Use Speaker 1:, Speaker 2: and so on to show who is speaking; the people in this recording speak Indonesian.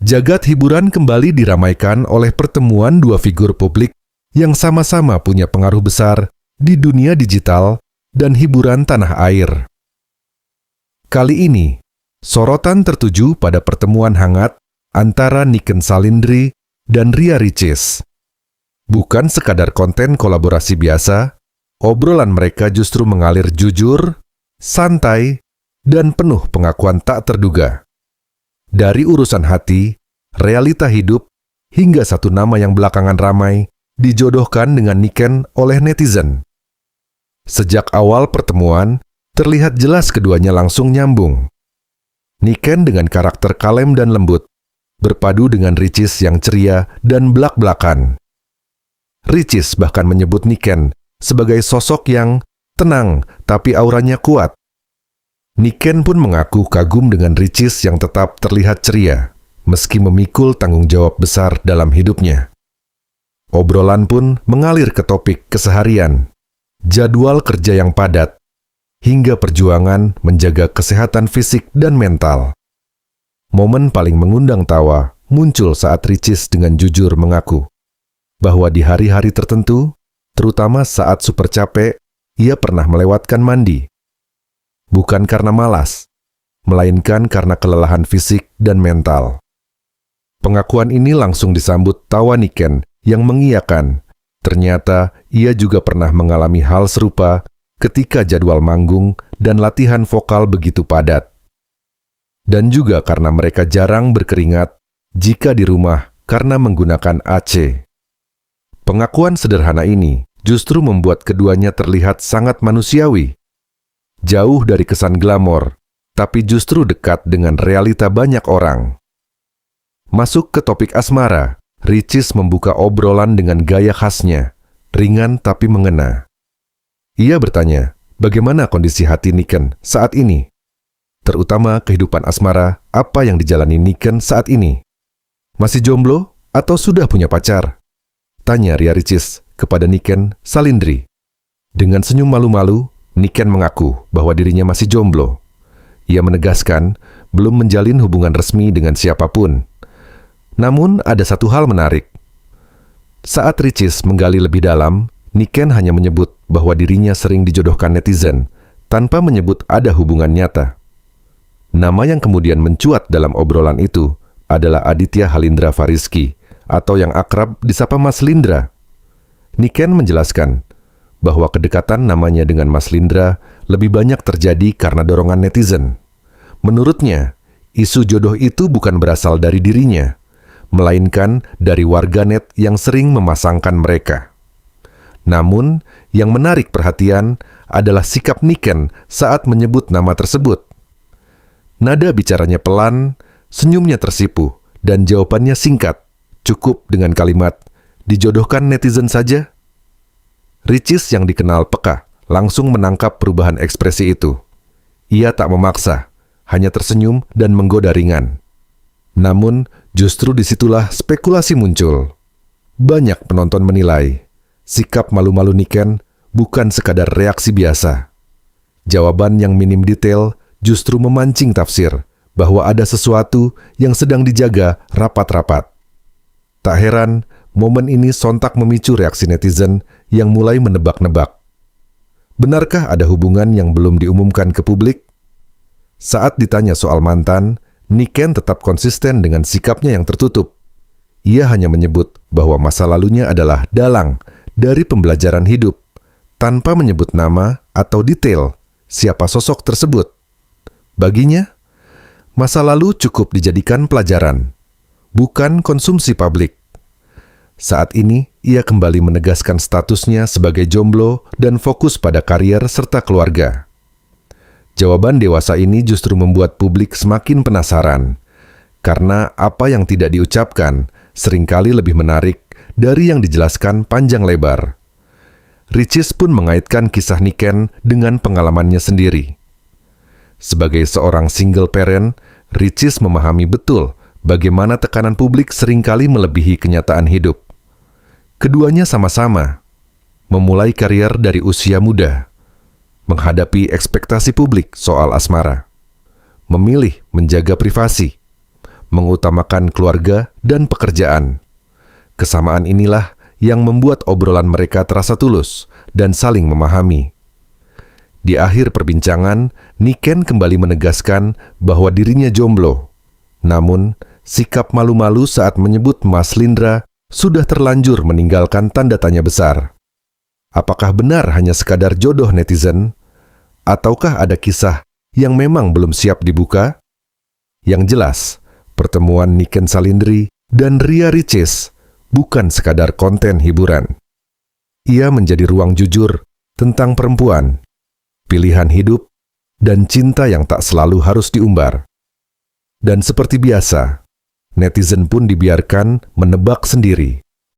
Speaker 1: Jagad hiburan kembali diramaikan oleh pertemuan dua figur publik yang sama-sama punya pengaruh besar di dunia digital dan hiburan tanah air. Kali ini, sorotan tertuju pada pertemuan hangat antara Niken Salindri dan Ria Ricis. Bukan sekadar konten kolaborasi biasa, obrolan mereka justru mengalir jujur, santai, dan penuh pengakuan tak terduga. Dari urusan hati, realita hidup, hingga satu nama yang belakangan ramai dijodohkan dengan Niken oleh netizen. Sejak awal pertemuan, terlihat jelas keduanya langsung nyambung. Niken dengan karakter kalem dan lembut, berpadu dengan Ricis yang ceria dan belak-belakan. Ricis bahkan menyebut Niken sebagai sosok yang tenang tapi auranya kuat. Niken pun mengaku kagum dengan Ricis yang tetap terlihat ceria, meski memikul tanggung jawab besar dalam hidupnya. Obrolan pun mengalir ke topik keseharian, jadwal kerja yang padat, hingga perjuangan menjaga kesehatan fisik dan mental. Momen paling mengundang tawa muncul saat Ricis dengan jujur mengaku bahwa di hari-hari tertentu, terutama saat super capek, ia pernah melewatkan mandi. Bukan karena malas, melainkan karena kelelahan fisik dan mental. Pengakuan ini langsung disambut tawa Niken yang mengiyakan. Ternyata ia juga pernah mengalami hal serupa ketika jadwal manggung dan latihan vokal begitu padat. Dan juga karena mereka jarang berkeringat jika di rumah karena menggunakan AC. Pengakuan sederhana ini justru membuat keduanya terlihat sangat manusiawi. Jauh dari kesan glamor, tapi justru dekat dengan realita banyak orang. Masuk ke topik asmara, Ricis membuka obrolan dengan gaya khasnya, ringan tapi mengena. Ia bertanya, bagaimana kondisi hati Niken saat ini? Terutama kehidupan asmara, apa yang dijalani Niken saat ini? Masih jomblo atau sudah punya pacar? Tanya Ria Ricis kepada Niken Salindri. Dengan senyum malu-malu, Niken mengaku bahwa dirinya masih jomblo. Ia menegaskan belum menjalin hubungan resmi dengan siapapun. Namun ada satu hal menarik. Saat Ricis menggali lebih dalam, Niken hanya menyebut bahwa dirinya sering dijodohkan netizen, tanpa menyebut ada hubungan nyata. Nama yang kemudian mencuat dalam obrolan itu adalah Aditya Halindra Fariski, atau yang akrab disapa Mas Lindra. Niken menjelaskan bahwa kedekatan namanya dengan Mas Lindra lebih banyak terjadi karena dorongan netizen. Menurutnya, isu jodoh itu bukan berasal dari dirinya, melainkan dari warganet yang sering memasangkan mereka. Namun, yang menarik perhatian adalah sikap Niken saat menyebut nama tersebut. Nada bicaranya pelan, senyumnya tersipu, dan jawabannya singkat, cukup dengan kalimat, "Dijodohkan netizen saja?" Ricis yang dikenal peka langsung menangkap perubahan ekspresi itu. Ia tak memaksa, hanya tersenyum dan menggoda ringan. Namun, justru disitulah spekulasi muncul. Banyak penonton menilai, sikap malu-malu Niken bukan sekadar reaksi biasa. Jawaban yang minim detail justru memancing tafsir bahwa ada sesuatu yang sedang dijaga rapat-rapat. Tak heran, momen ini sontak memicu reaksi netizen yang mulai menebak-nebak. Benarkah ada hubungan yang belum diumumkan ke publik? Saat ditanya soal mantan, Niken tetap konsisten dengan sikapnya yang tertutup. Ia hanya menyebut bahwa masa lalunya adalah dalang dari pembelajaran hidup, tanpa menyebut nama atau detail siapa sosok tersebut. Baginya, masa lalu cukup dijadikan pelajaran, bukan konsumsi publik. Saat ini, ia kembali menegaskan statusnya sebagai jomblo dan fokus pada karier serta keluarga. Jawaban dewasa ini justru membuat publik semakin penasaran, karena apa yang tidak diucapkan seringkali lebih menarik dari yang dijelaskan panjang lebar. Ricis pun mengaitkan kisah Niken dengan pengalamannya sendiri. Sebagai seorang single parent, Ricis memahami betul bagaimana tekanan publik seringkali melebihi kenyataan hidup. Keduanya sama-sama memulai karier dari usia muda, menghadapi ekspektasi publik soal asmara, memilih menjaga privasi, mengutamakan keluarga dan pekerjaan. Kesamaan inilah yang membuat obrolan mereka terasa tulus dan saling memahami. Di akhir perbincangan, Niken kembali menegaskan bahwa dirinya jomblo. Namun, sikap malu-malu saat menyebut Mas Lindra sudah terlanjur meninggalkan tanda tanya besar. Apakah benar hanya sekadar jodoh netizen? Ataukah ada kisah yang memang belum siap dibuka? Yang jelas, pertemuan Niken Salindri dan Ria Ricis bukan sekadar konten hiburan. Ia menjadi ruang jujur tentang perempuan, pilihan hidup, dan cinta yang tak selalu harus diumbar. Dan seperti biasa, netizen pun dibiarkan menebak sendiri.